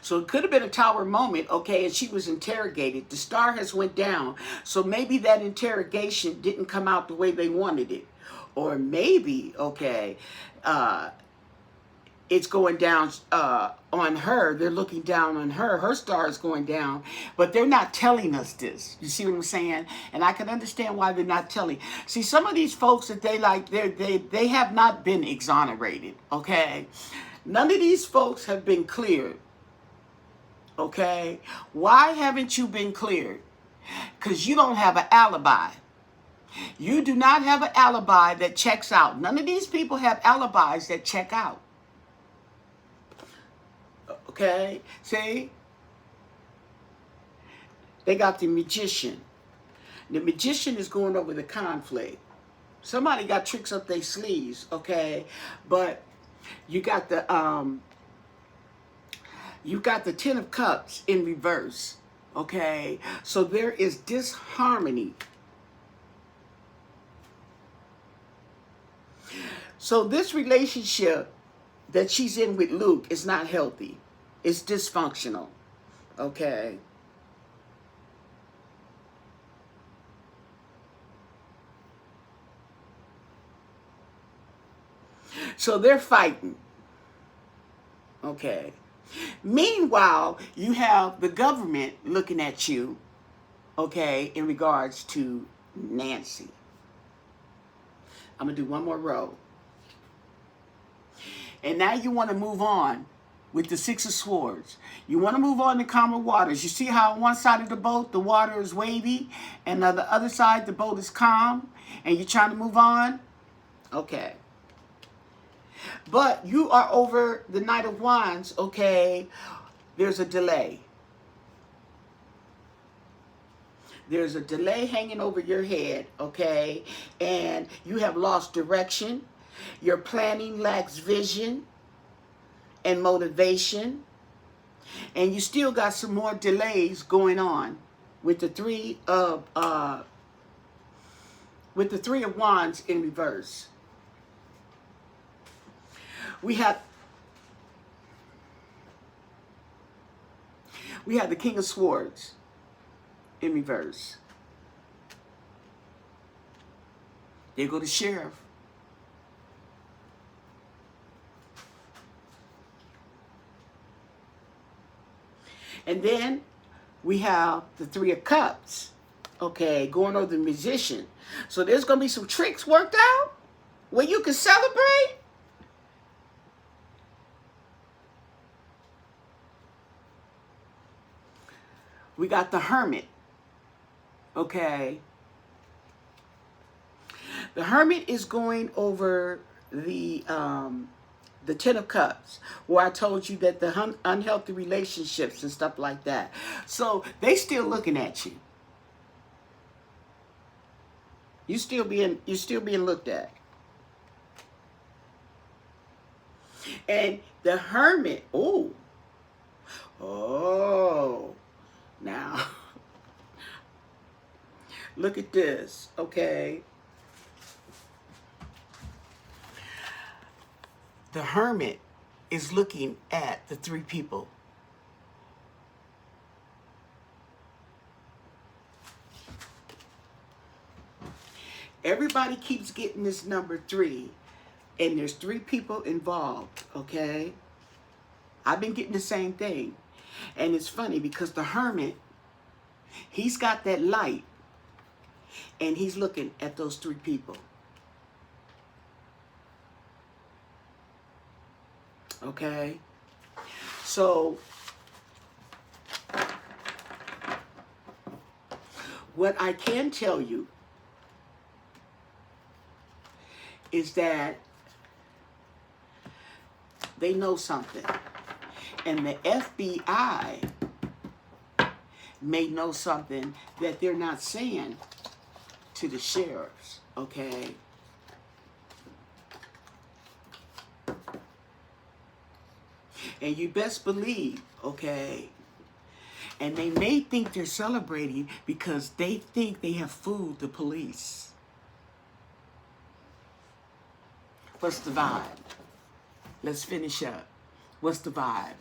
So it could have been a Tower moment, okay, and she was interrogated. The Star has went down. So maybe that interrogation didn't come out the way they wanted it. Or maybe, okay, it's going down on her. They're looking down on her. Her star is going down, but they're not telling us this. You see what I'm saying? And I can understand why they're not telling. See, some of these folks that they have not been exonerated, okay? None of these folks have been cleared, okay? Why haven't you been cleared? Because you don't have an alibi. You do not have an alibi that checks out. None of these people have alibis that check out. Okay, see? They got the Magician. The Magician is going over the conflict. Somebody got tricks up their sleeves, okay? But you got the Ten of Cups in reverse, okay? So there is disharmony. So this relationship that she's in with Luke is not healthy. It's dysfunctional, okay? So they're fighting, okay? Meanwhile, you have the government looking at you, okay, in regards to Nancy. I'm going to do one more row. And now you want to move on with the Six of Swords. You want to move on to calmer waters. You see how on one side of the boat, the water is wavy, and on the other side, the boat is calm, and you're trying to move on? Okay. But you are over the Knight of Wands, okay? There's a delay. There's a delay hanging over your head, okay? And you have lost direction. Your planning lacks vision and motivation, and you still got some more delays going on, with the three of wands in reverse. We have the King of Swords in reverse. There go the Sheriff. And then we have the Three of Cups, okay, going over the Magician. So there's going to be some tricks worked out where you can celebrate. We got the Hermit, okay. The Hermit is going over the Ten of Cups, where I told you that the unhealthy relationships and stuff like that. So they still looking at you. You're still being looked at. And the Hermit, oh, now look at this, okay. The Hermit is looking at the three people. Everybody keeps getting this number 3, and there's 3 people involved, okay? I've been getting the same thing. And it's funny because the Hermit, he's got that light, and he's looking at those 3 people. Okay? So, what I can tell you is that they know something. And the FBI may know something that they're not saying to the sheriffs, okay? And you best believe, okay, and they may think they're celebrating because they think they have fooled the police. What's the vibe? Let's finish up. What's the vibe?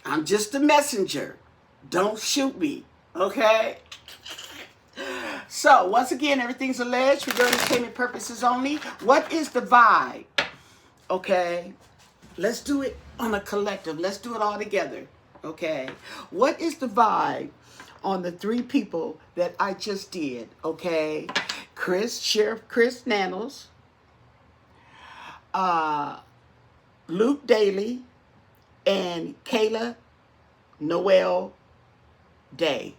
I'm just a messenger. Don't shoot me, okay? So, once again, everything's alleged for your entertainment purposes only. What is the vibe? Okay? Let's do it on a collective. Let's do it all together, okay? What is the vibe on the 3 people that I just did, okay? Sheriff Chris Nanos, Luke Daly, and Kayla Noel Day.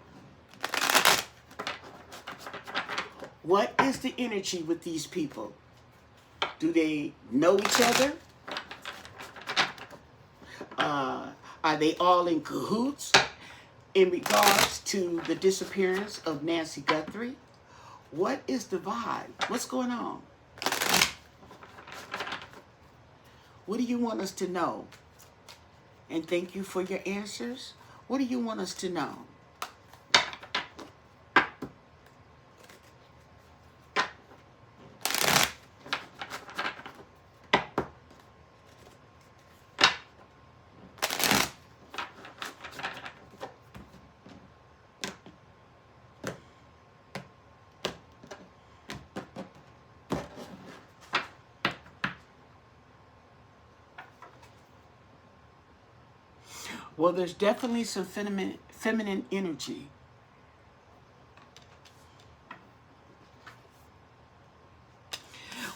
What is the energy with these people? Do they know each other? Are they all in cahoots in regards to the disappearance of Nancy Guthrie? What is the vibe? What's going on? What do you want us to know? And thank you for your answers. What do you want us to know? Well, there's definitely some feminine energy.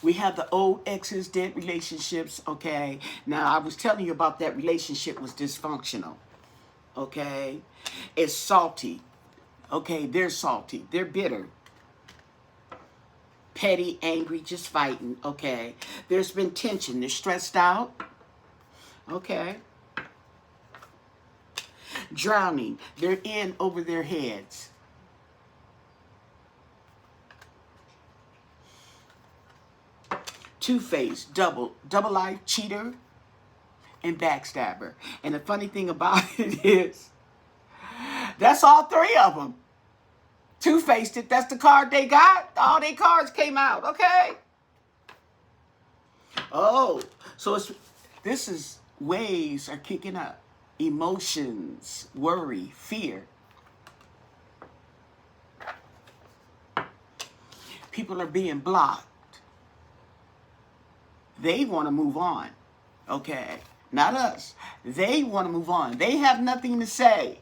We have the old exes, dead relationships, okay? Now, I was telling you about that relationship was dysfunctional, okay? It's salty, okay? They're salty. They're bitter. Petty, angry, just fighting, okay? There's been tension. They're stressed out, okay? Drowning. They're in over their heads. Two-faced, double life, cheater, and backstabber. And the funny thing about it is, that's all three of them. Two-faced it. That's the card they got. All their cards came out. Okay. Oh, so this is waves are kicking up. Emotions, worry, fear. People are being blocked. They want to move on. Okay. Not us. They want to move on. They have nothing to say.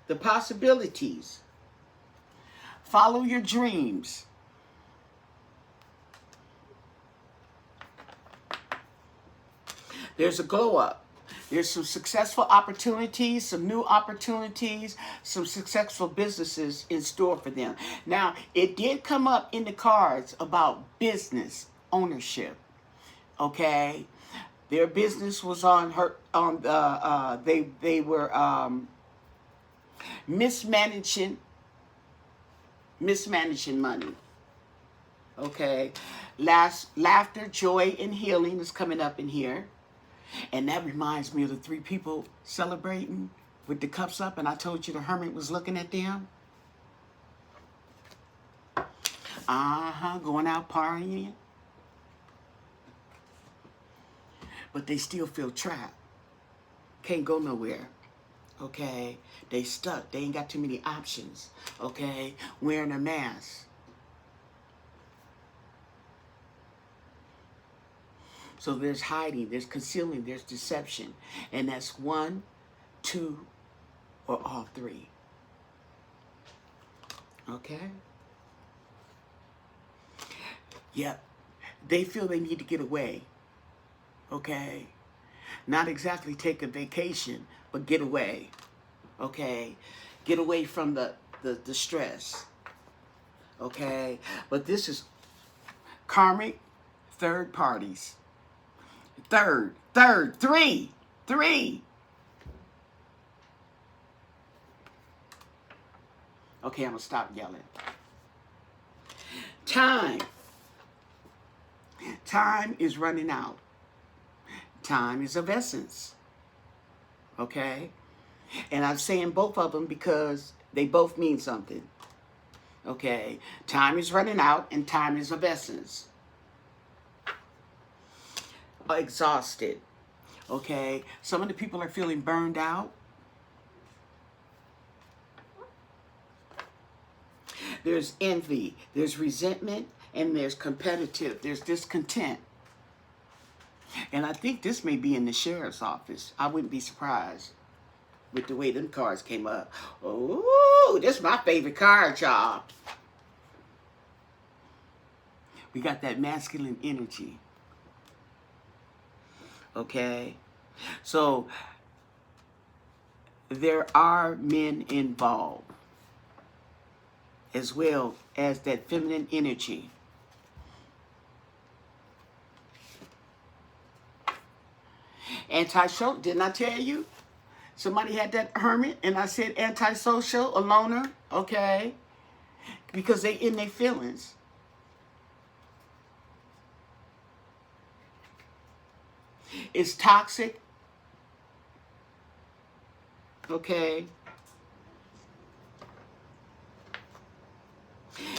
The possibilities. Follow your dreams. There's a glow up. There's some successful opportunities, some new opportunities, some successful businesses in store for them. Now, it did come up in the cards about business ownership. Okay, their business was on her. They were mismanaging money. Okay, laughter, joy, and healing is coming up in here. And that reminds me of the three people celebrating with the cups up, and I told you the hermit was looking at them. Going out partying. But they still feel trapped. Can't go nowhere. Okay? They stuck. They ain't got too many options. Okay? Wearing a mask. So there's hiding, there's concealing, there's deception. And that's 1, 2, or all three. Okay? Yep. They feel they need to get away. Okay? Not exactly take a vacation, but get away. Okay? Get away from the stress. Okay? But this is karmic third parties. Three. Okay, I'm gonna stop yelling. Time is running out. Time is of essence. Okay? And I'm saying both of them because they both mean something. Okay? Time is running out and time is of essence. Exhausted. Okay? Some of the people are feeling burned out. There's envy, there's resentment, and there's competitive. There's discontent. And I think this may be in the sheriff's office. I wouldn't be surprised with the way them cards came up. Oh, this is my favorite card, y'all. We got that masculine energy. Okay? So, there are men involved, as well as that feminine energy. Antisocial, didn't I tell you? Somebody had that hermit, and I said antisocial, a loner, okay? Because they in their feelings. It's toxic, okay?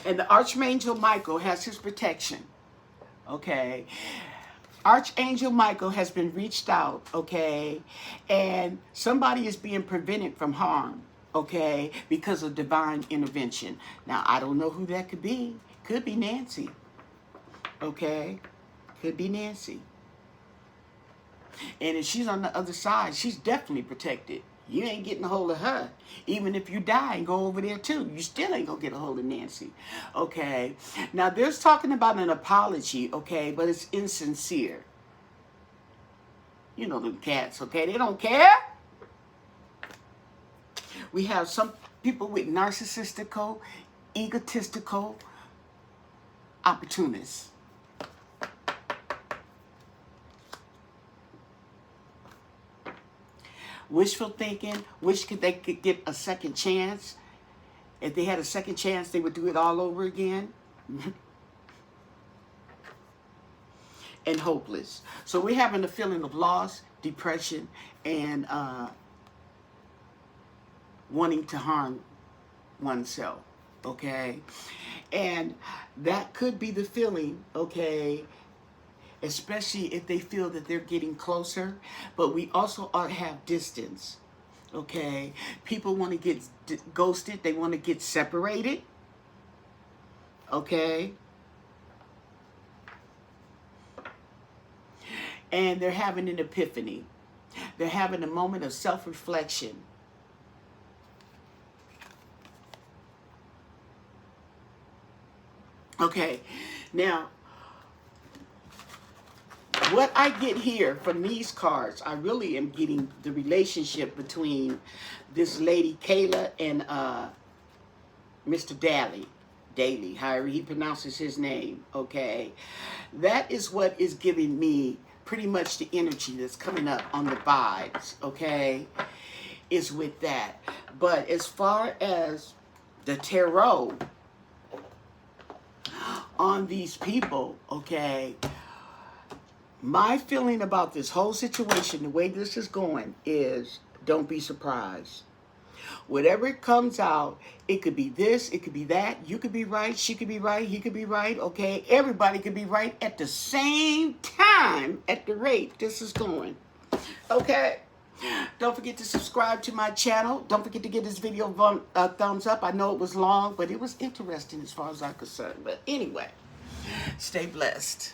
And the Archangel Michael has his protection, okay? Archangel Michael has been reached out, okay? And somebody is being prevented from harm, okay? Because of divine intervention. Now, I don't know who that could be. Could be Nancy, okay? Could be Nancy. And if she's on the other side, she's definitely protected. You ain't getting a hold of her. Even if you die and go over there too, you still ain't gonna get a hold of Nancy. Okay. Now there's talking about an apology, okay, but it's insincere. You know them cats, okay? They don't care. We have some people with narcissistical, egotistical opportunists. Wishful thinking, wish they could get a second chance. If they had a second chance, they would do it all over again. and hopeless. So we're having a feeling of loss, depression, and wanting to harm oneself, okay? And that could be the feeling, okay, especially if they feel that they're getting closer. But we also have distance, okay? People want to get ghosted. They want to get separated, okay? And they're having an epiphany. They're having a moment of self-reflection. Okay, now, what I get here from these cards, I really am getting the relationship between this lady, Kayla, and Mr. Daly, however he pronounces his name, okay? That is what is giving me pretty much the energy that's coming up on the vibes, okay? Is with that. But as far as the tarot on these people, okay, my feeling about this whole situation, the way this is going, is don't be surprised. Whatever it comes out, it could be this, it could be that. You could be right, she could be right, he could be right, okay? Everybody could be right at the same time at the rate this is going, okay? Don't forget to subscribe to my channel. Don't forget to give this video a thumbs up. I know it was long, but it was interesting as far as I'm concerned. But anyway, stay blessed.